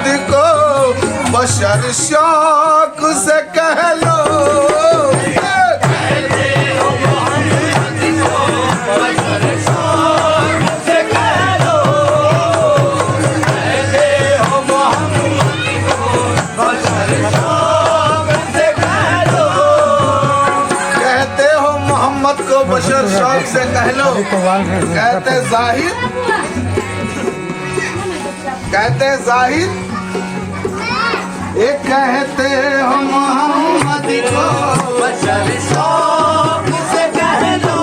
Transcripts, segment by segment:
मोहम्मद को बशर शौक से कह लो। बशर शौक से कह लो। कहते जाहिर एक कहते हो मोहम्मद को बशर शौक से कह लो।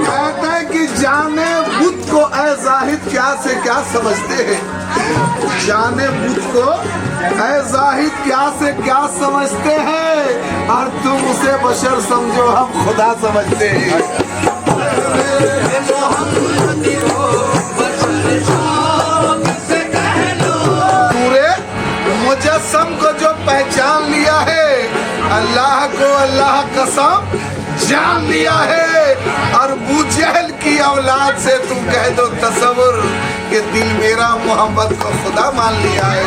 कहते हैं कि जाने बुत को ऐ जाहिद क्या से क्या समझते हैं। जाने बुत को ऐ जाहिद क्या से क्या समझते हैं और तुम उसे बशर समझो हम खुदा समझते हैं। पूरे मुजस्सम को जो पहचान लिया है अल्लाह को अल्लाह कसम जान लिया है। और अबू जहल की औलाद से तुम कह दो तसव्वुर कि दिल मेरा मोहम्मद को खुदा मान लिया है।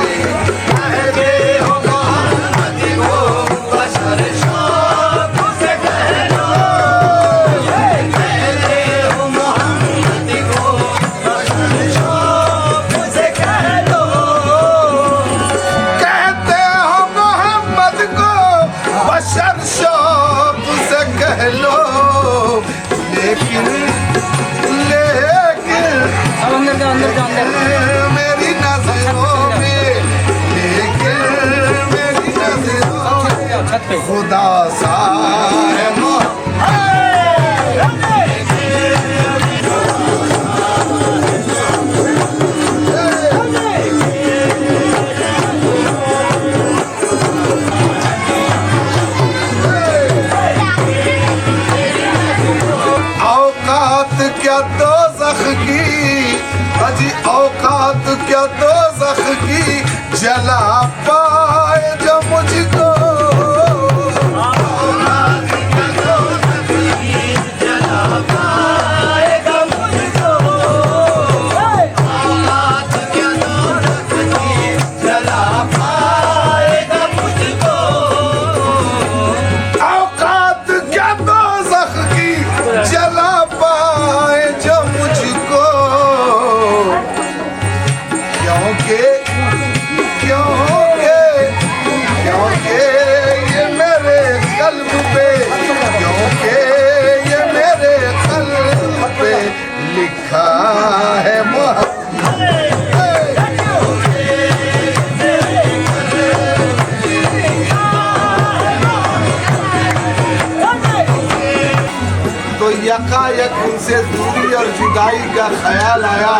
मेरी नजरों में मेरी नजरों में खुदा सा है। औकात क्या दोज़ख की अजी औकात क्या दोज़ख की जला पाए जो मुझको। यकायक उनसे दूरी और जुदाई का ख्याल आया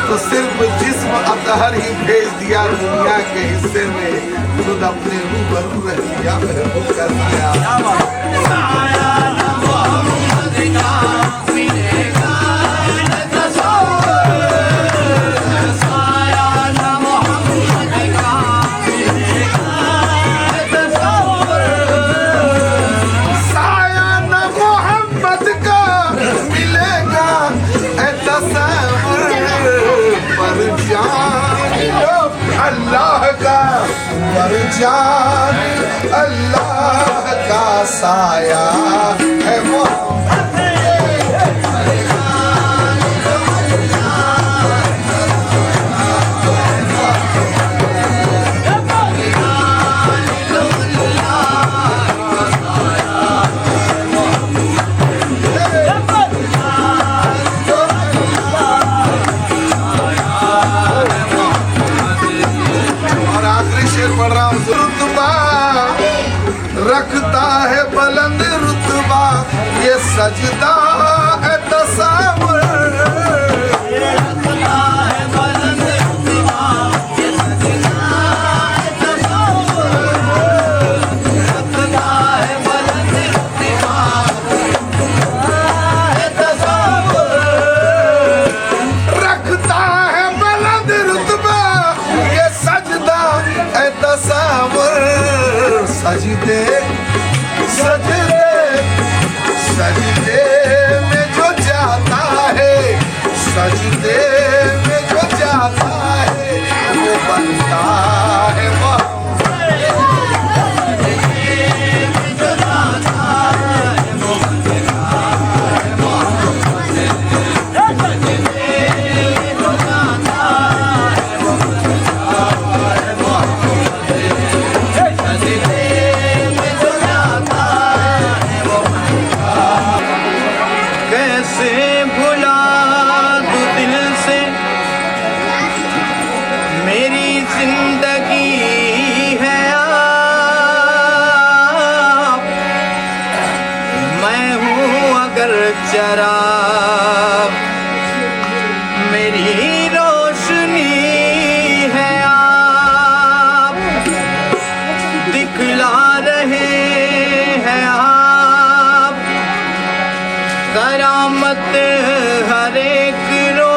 तो सिर्फ जिस्म अतहर ही भेज दिया दुनिया के हिस्से में। खुद अपने रूबरू रह लिया महबूब कर दिया। अल्लाह का मरजान अल्लाह का साया है रखता है बुलंद रुतबा ये सजदा है तसव्वुर। रखता है बुलंद रुतबा ये सजदा है तसव्वुर। रखता है बुलंद रुतबा है तसव्वुर। रखता है बुलंद रुतबा ये सजदा है तसव्वुर। सजदे सजदे सजदे में जो जाता है सजदे में जो जाता है वो बंदा बनता है मोहम्मद। कैसे भुला दूं दिल से मेरी जिंदगी है आप, मैं हूँ अगर चराग मेरी रोशनी है आप, दिखला रहे हैं आप करामत हर एक रोज,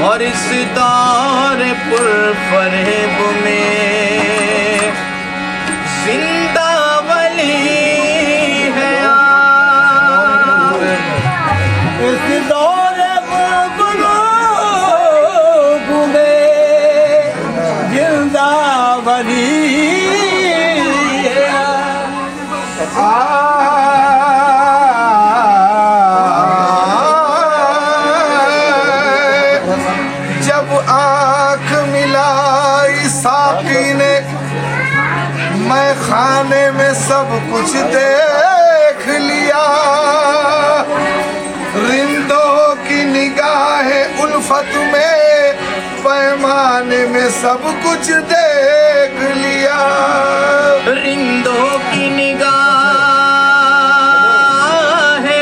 और इस दौर पुरफरेब में जिंदा वली है आप। इस दौर पुरफरेब में जिंदा वली है आप। जब आंख मिलाई साकी ने मैं खाने में सब कुछ देख लिया, रिंदों की निगाहें उल्फत में पैमाने में सब कुछ देख लिया, रिंदों की निगाहें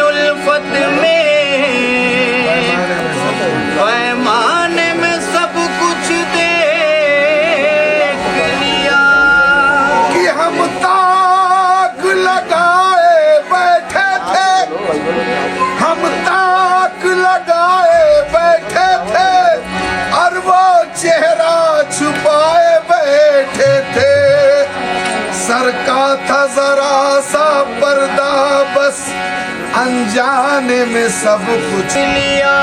उल्फत में पैमाने में सब कुछ देख लिया, कि हम ताक लगाए बैठे थे, हम ताक लगाए बैठे थे और वो चेहरा छुपाए बैठे थे, सर का था जरा सा पर्दा बस अनजाने में सब कुछ लिया,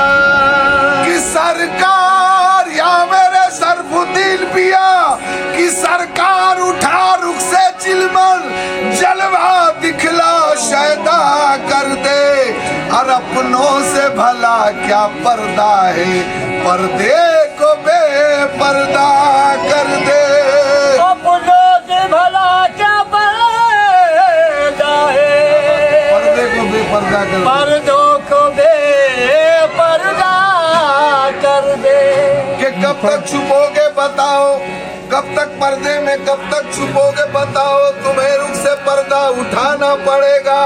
कि सरकार या मेरे सरफुद्दीन पिया कि सरकार उठा रुख से चिलमन जलवा दिखला शैदा कर दे, और अपनों से भला क्या पर्दा है पर्दे को बेपर्दा कर दे, अपनों से भला क्या पर्दा है पर्दे को बेपर्दा कर दे, पर्दों को बेपर्दा कर दे। कि कब तक छुपोगे बताओ, कब तक पर्दे में कब तक छुपोगे बताओ, तुम्हें रुख से पर्दा उठाना पड़ेगा,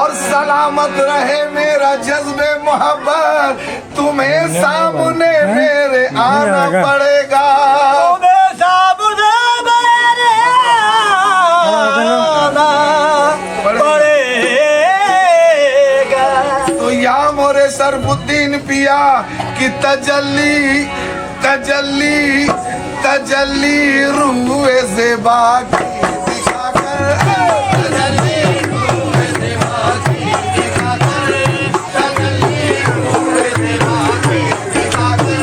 और सलामत रहे मेरा जज्बे मोहब्बत तुम्हें सामने मेरे आना पड़ेगा, तुम्हें सामने मेरे आना पड़ेगा। तो या मोरे सरफुद्दीन पिया कि तजल्ली तजल्ली तजल्ली रूए ज़ेबा की दिखाकर, तजल्ली रूए ज़ेबा की दिखाकर, तजल्ली रूए ज़ेबा की दिखाकर,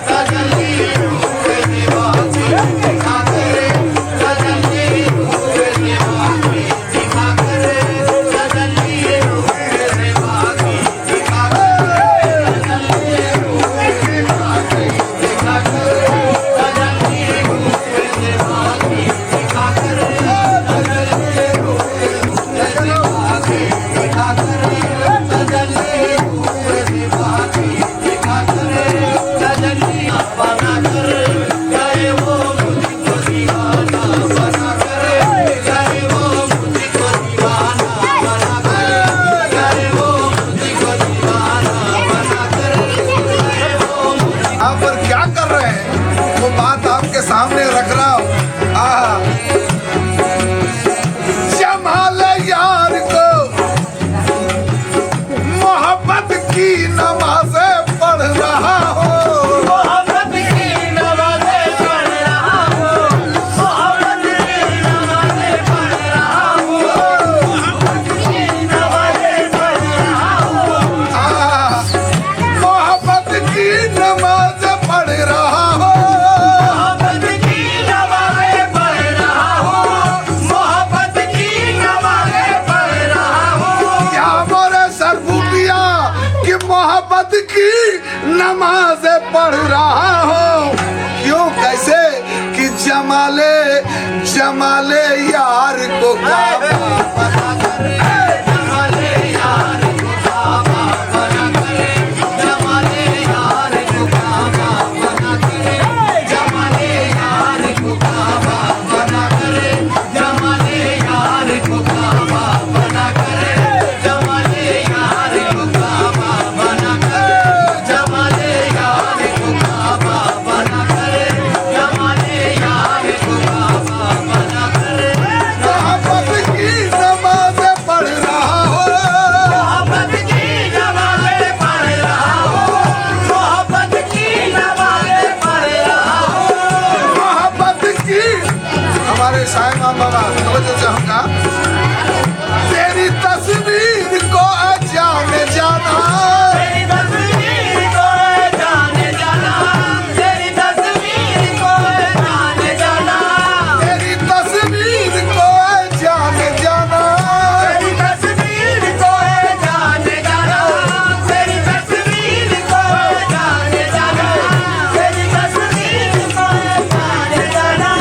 तजल्ली रूए ज़ेबा की दिखाकर, तजल्ली रूए ज़ेबा की दिखाकर, तजल्ली रूए ज़ेबा की दिखाकर, तजल्ली रूए ज़ेबा की दिखाकर, तजल्ली रूए ज़ेबा की दिखाकर, नमाज़ें पढ़ रहा हूँ, क्यों कैसे कि जमाले जमाले यार को काबा बना करे, जमाले यार को काबा बना करे, जमाले यार को काबा बना करे, जमाले यार को काबा बना करे, जमाले यार को काबा बना करे, जमाले यार को काबा बना करे, जमाले यार को काबा बना करे, जमाले यार को काबा बना करे। मोहब्बत की नमाज़ें पढ़ रहा हूँ, मोहब्बत की नमाज़ें पढ़ रहा हूँ, मोहब्बत की नमाज़ें पढ़ रहा हूँ, मोहब्बत की। हमारे साईं बाबा तवज्जो चाहूँगा, तेरी तस्वीर को जाने जाना, तेरी तस्वीर को जाने जाना, तेरी तस्वीर को जाने जाना, तेरी तस्वीर को जाने जाना, तेरी तस्वीर को जाने जाना, तेरी तस्वीर को जाने जाना, तेरी तस्वीर को जाने जाना,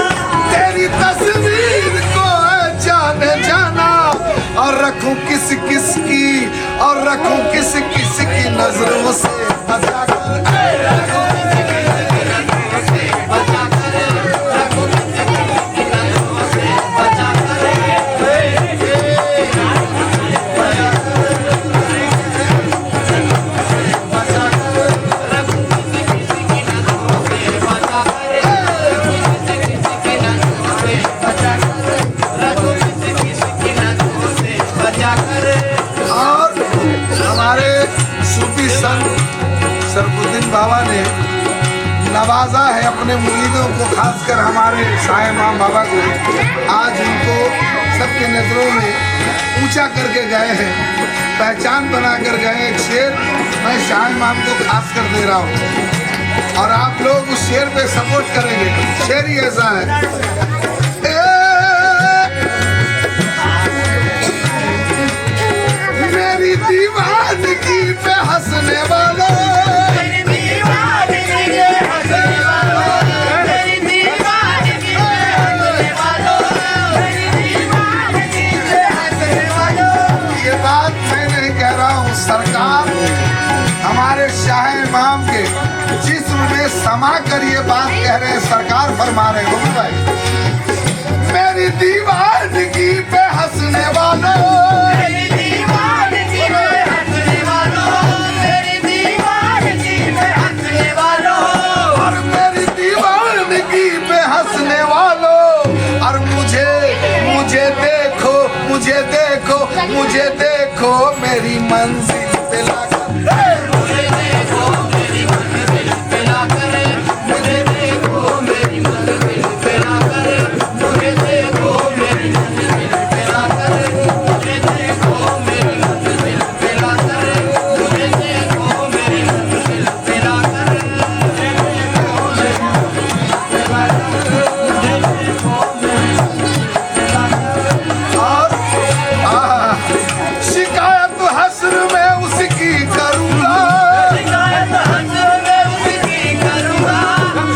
तेरी तस्वीर को जाने जाना। और रखूं किस किस की, और रखूं किस किस की नजरों से बचा कर, रखूं किस किस की नजरों से बचा कर, रखूं किस किस की नजरों से बचा कर, बचा कर, रखूं किस किस की नजरों से बचा कर, रखूं किस किस की नजरों से बचा कर, रखूं किस किस की नजरों से बचा कर। और हमारे सूफी संत सरफुद्दीन बाबा ने नवाजा है अपने मुरीदों को, खासकर हमारे साईं इमाम बाबा को। आज उनको सबके नजरों में ऊंचा करके गए हैं, पहचान बना कर गए। एक शेर मैं शाह इमाम को खास कर दे रहा हूँ और आप लोग उस शेर पे सपोर्ट करेंगे। शेर ही ऐसा है, मेरी दीवानगी पे हंसने वालों, मेरी दीवानगी पे हंसने वालों, मेरी दीवानगी पे हंसने वालों, मेरी दीवानगी पे हंसने वालों। ये बात मैं नहीं कह रहा हूँ, सरकार हमारे शाह इमाम के जिस्म में समा कर ये बात कह रहे हैं, सरकार फरमा रहे हो भाई। मेरी दीवानगी पे हंसने वालों, मेरी दीवानगी पे हंसने वालों, मेरी दीवानगी पे हंसने वालों, और मेरी दीवानगी पे हंसने वालों। और मुझे मुझे देखो, मुझे देखो, मुझे देखो मेरी मंजिल पे लाकर, मुझे देखो मेरी मंजिल पे लाकर, मुझे देखो मेरी मंजिल पे लाकर, मुझे देखो मेरी मंजिल पे लाकर, मुझे देखो मेरी मंजिल पे लाकर, मुझे देखो मेरी मंजिल पे लाकर, मुझे देखो मेरी मंजिल पे लाकर, मुझे देखो मेरी मंजिल पे लाकर। और शिकायत हश्र में उसकी करूँगा, शिकायत हश्र में उसकी करूँगा,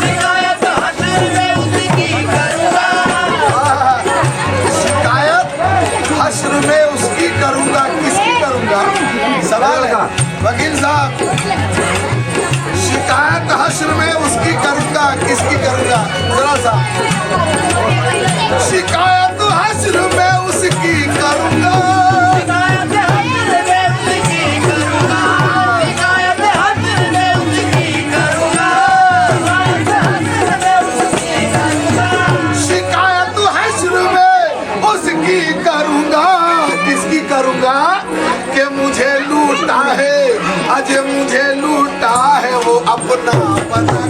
शिकायत हश्र में उसकी करूँगा, शिकायत हश्र में उसकी करूँगा। किसकी करूँगा? सवाल का वकील साहब, शिकायत हश्र में उसकी करूँगा, किसकी करूँगा? जरा सा, शिकायत हश्र में उसकी करूँगा, शिकायत हश्र में उसकी करूँगा, शिकायत हश्र में उसकी करूँगा, शिकायत हश्र में उसकी करूँगा, शिकायत हश्र में उसकी करूँगा। किसकी करूँगा? कि मुझे लूटा है, अजय मुझे लूटा है वो अपना बना